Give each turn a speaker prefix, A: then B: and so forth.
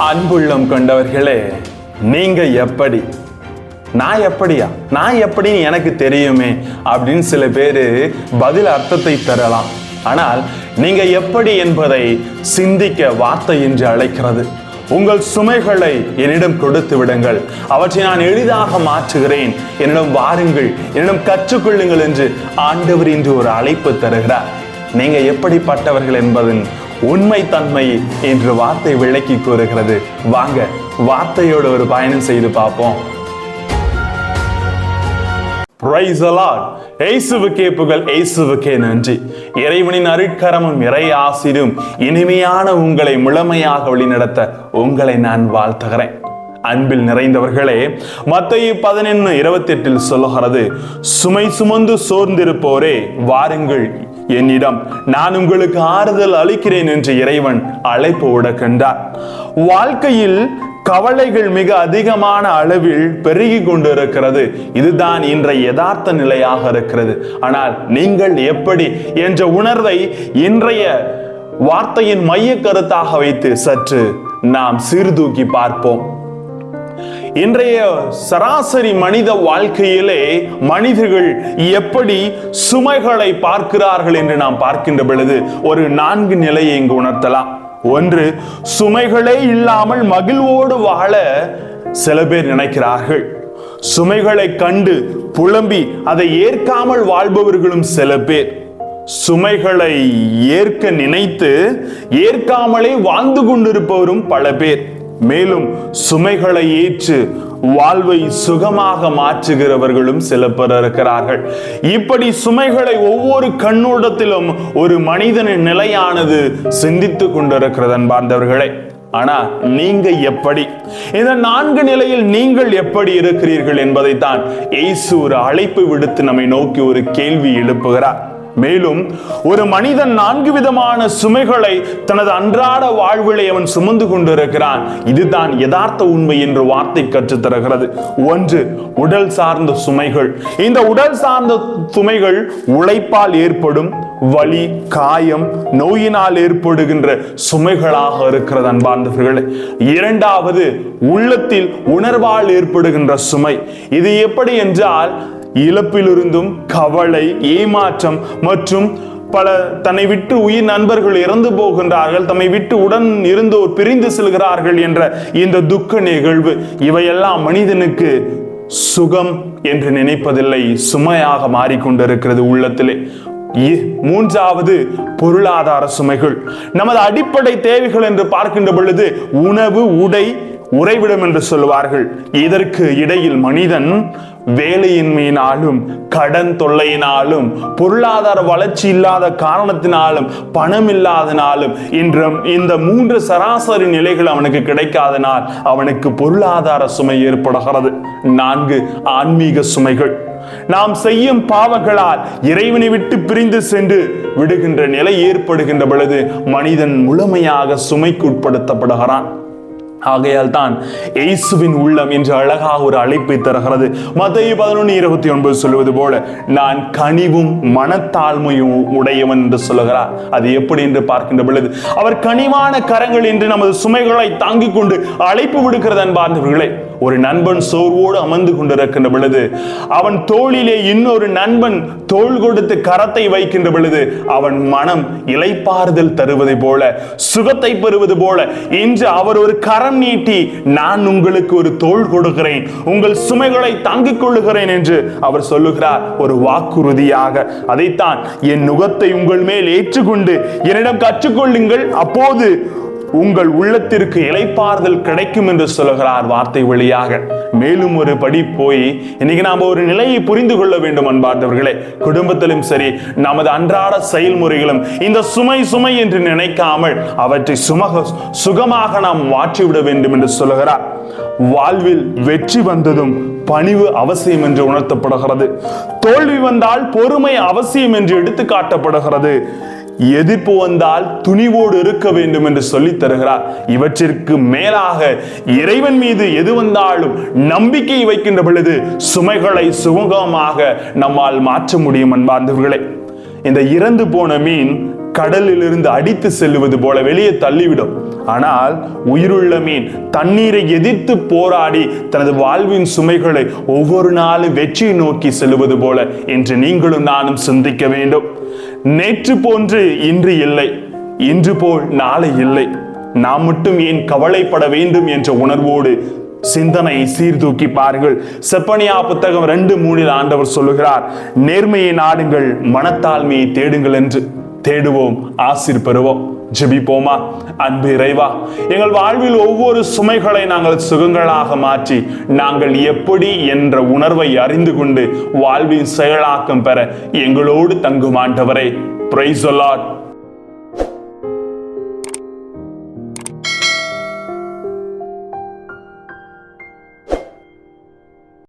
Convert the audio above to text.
A: அன்புள்ளம் கொண்டவர்களே, நீங்க எப்படி? நான் எப்படியா, நான் எப்படின்னு எனக்கு தெரியுமே அப்படின்னு சில பேரு பதில் அர்த்தத்தை தரலாம். ஆனால் நீங்க எப்படி என்பதை சிந்திக்க வார்த்தை என்று அழைக்கிறது. உங்கள் சுமைகளை என்னிடம் கொடுத்து விடுங்கள், அவற்றை நான் எளிதாக மாற்றுகிறேன், என்னிடம் வாருங்கள், என்னிடம் கற்றுக்கொள்ளுங்கள் என்று ஆண்டவர் இன்று ஒரு அழைப்பு தருகிறார். நீங்க எப்படிப்பட்டவர்கள் என்பதன் உண்மை தன்மை என்று வார்த்தை விளக்கி கூறுகிறது. வாங்க வார்த்தையோடு ஒரு பயணம் செய்து பார்ப்போம். Praise the Lord. இயேசுவுக்கே புகழ், இயேசுவுக்கே நன்றி. இறைவனின் அருட்கரமும் இறை ஆசீரும் இனிமையான உங்களை முழுமையாக வழிநடத்த உங்களை நான் வாழ்த்துகிறேன். அன்பில் நிறைந்தவர்களே, மத்தேயு 11:28 சொல்லுகிறது, சுமை சுமந்து சோர்ந்திருப்போரே வாருங்கள் என்னிடம், நான் உங்களுக்கு ஆறுதல் அளிக்கிறேன் என்று இறைவன் அழைப்பு விடுக்கின்றார். வாழ்க்கையில் கவலைகள் மிக அதிகமான அளவில் பெருகி கொண்டிருக்கிறது. இதுதான் இன்றைய யதார்த்த நிலையாக இருக்கிறது. ஆனால் நீங்கள் எப்படி என்ற உணர்வை இன்றைய வார்த்தையின் மைய கருத்தாக வைத்து சற்று நாம் சீர்தூக்கி பார்ப்போம். இன்றைய சராசரி மனித வாழ்க்கையிலே மனிதர்கள் எப்படி சுமைகளை பார்க்கிறார்கள் என்று நாம் பார்க்கின்ற பொழுது ஒரு 4 நிலையை இங்கு உணர்த்தலாம். ஒன்று, சுமைகளே இல்லாமல் மகிழ்வோடு வாழ சில பேர் நினைக்கிறார்கள். சுமைகளை கண்டு புலம்பி அதை ஏற்காமல் வாழ்பவர்களும் சில பேர். சுமைகளை ஏற்க நினைத்து ஏற்காமலே வாழ்ந்து கொண்டிருப்பவரும் பல பேர். மேலும் சுமைகளை ஏற்று வாழ்வை சுகமாக மாற்றுகிறவர்களும் சில பேர் இருக்கிறார்கள். இப்படி சுமைகளை ஒவ்வொரு கண்ணோட்டத்திலும் ஒரு மனிதனின் நிலையானது சிந்தித்துக் கொண்டிருக்கிறது அன்பார்ந்தவர்களே. ஆனா நீங்க எப்படி? இந்த 4 நிலையில் நீங்கள் எப்படி இருக்கிறீர்கள் என்பதைத்தான் இயேசு ஒரு அழைப்பு விடுத்து நம்மை நோக்கி ஒரு கேள்வி எழுப்புகிறார். மேலும் ஒரு மனிதன் 4 விதமான சுமைகளை தனது அன்றாட வாழ்விலை அவன் சுமந்து கொண்டிருக்கிறான். இதுதான் யதார்த்த உண்மை என்று வார்த்தை கற்றுத்தருகிறது. ஒன்று, உடல் சார்ந்த சுமைகள். இந்த உடல் சார்ந்த சுமைகள் உழைப்பால் ஏற்படும் வலி, காயம், நோயினால் ஏற்படுகின்ற சுமைகளாக இருக்கிறது அன்பார்ந்தவர்களே. இரண்டாவது, உள்ளத்தில் உணர்வால் ஏற்படுகின்ற சுமை. இது எப்படி என்றால், இழப்பிலிருந்தும் கவலை, ஏமாற்றம் மற்றும் பல தன்னை விட்டு உயிர் நண்பர்கள் இறந்து போகின்றார்கள், தம்மை விட்டு உடன் இருந்தோர் பிரிந்து செல்கிறார்கள் என்ற இந்த துக்க நிகழ்வு, இவையெல்லாம் மனிதனுக்கு சுகம் என்று நினைப்பதில்லை, சுமையாக மாறிக்கொண்டிருக்கிறது உள்ளத்திலே. மூன்றாவது, பொருளாதார சுமைகள். நமது அடிப்படை தேவைகள் என்று பார்க்கின்ற பொழுது உணவு, உடை, உறைவிடம் என்று சொல்வார்கள். இதற்கு இடையில் மனிதன் வேலையின்மையினாலும் கடன் தொல்லையினாலும் பொருளாதார வளர்ச்சி இல்லாத காரணத்தினாலும் பணம் இல்லாதனாலும் இந்த 3 சராசரி நிலைகள் அவனுக்கு கிடைக்காதனால் அவனுக்கு பொருளாதார சுமை ஏற்படுகிறது. 4, ஆன்மீக சுமைகள். நாம் செய்யும் பாவங்களால் இறைவனை விட்டு பிரிந்து சென்று விடுகின்ற நிலை ஏற்படுகின்ற பொழுது மனிதன் முழுமையாக சுமைக்கு உட்படுத்தப்படுகிறான். ஆகையால் தான் இயேசுவின் உள்ளம் என்று அழகாக ஒரு அழைப்பை தருகிறது. மத்தேயு 11:29 சொல்வது போல, நான் கனிவும் மனத்தாழ்மையும் உடையவன் என்று சொல்லுகிறார். அது எப்படி என்று பார்க்கின்ற பொழுது அவர் கனிவான கரங்கள் என்று நமது சுமைகளை தாங்கிக் கொண்டு அழைப்பு விடுகிறது அன்பார்ந்தவர்களே. ஒரு நண்பன் சோர்வோடு அமர்ந்து கொண்டிருக்கின்ற பொழுது அவன் தோளிலே இன்னொரு நண்பன் தோள் கொடுத்து கரத்தை வைக்கின்ற பொழுது அவன் மனம் இளைப்பாறுதல் தருவதை போல, சுகத்தை பெறுவது போல, இன்று அவர் ஒரு கரம் நீட்டி, நான் உங்களுக்கு ஒரு தோள் கொடுக்கிறேன், உங்கள் சுமைகளை தாங்கிக் கொள்ளுகிறேன் என்று அவர் சொல்லுகிறார், ஒரு வாக்குறுதியாக. அதைத்தான், என் நுகத்தை உங்கள் மேல் ஏற்றுக்கொண்டு என்னிடம் கற்றுக்கொள்ளுங்கள், அப்போது உங்கள் உள்ளத்திற்கு இளைப்பாறுதல் கிடைக்கும் என்று சொல்லுகிறார் வார்த்தை வழியாக. மேலும் ஒரு படி போய் இன்னைக்கு நாம் ஒரு நிலையை புரிந்து கொள்ள வேண்டும் அன்பார்ந்தவர்களே. குடும்பத்திலும் சரி, நமது அன்றாட செயல்முறைகளும் இந்த சுமை என்று நினைக்காமல் அவற்றை சுகமாக நாம் மாற்றிவிட வேண்டும் என்று சொல்லுகிறார். வாழ்வில் வெற்றி வந்ததும் பணிவு அவசியம் என்று உணர்த்தப்படுகிறது. தோல்வி வந்தால் பொறுமை அவசியம் என்று எடுத்து காட்டப்படுகிறது. எதிர்ப்பு வந்தால் துணிவோடு இருக்க வேண்டும் என்று சொல்லி தருகிறார். இவற்றிற்கு மேலாக இறைவன் மீது எது வந்தாலும் நம்பிக்கை வைக்கின்ற பொழுது சுமைகளை சுகமாக நம்மால் மாற்ற முடியும் அன்பார்ந்தவர்களே. இந்த இறந்து போன மீன் கடலில் இருந்து அடித்து செல்லுவது போல வெளியே தள்ளிவிடும். ஆனால் உயிருள்ள மீன் தண்ணீரை எதிர்த்து போராடி தனது வாழ்வின் சுமைகளை ஒவ்வொரு நாளும் வெற்றியை நோக்கி செல்லுவது போல என்று நீங்களும் நானும் சிந்திக்க வேண்டும். நேற்று போன்று இன்று இல்லை, இன்று போல் நாளை இல்லை. நாம் மட்டும் ஏன் கவலைப்பட வேண்டும் என்ற உணர்வோடு சிந்தனை சீர்தூக்கி பாருங்கள். செப்பனியா புத்தகம் 2:3 ஆண்டவர் சொல்லுகிறார், நேர்மையை நாடுங்கள், மனத்தாழ்மையை தேடுங்கள் என்று. தேடுவோம், ஆசீர் பெறுவோம். ஜெபிப்போமா? அன்பு இறைவா, எங்கள் வாழ்வில் ஒவ்வொரு சுமைகளை நாங்கள் சுகங்களாக மாற்றி நாங்கள் எப்படி என்ற உணர்வை அறிந்து கொண்டு வாழ்வின் செயலாக்கம் பெற எங்களோடு தங்கும் ஆண்டவரே. Praise the Lord.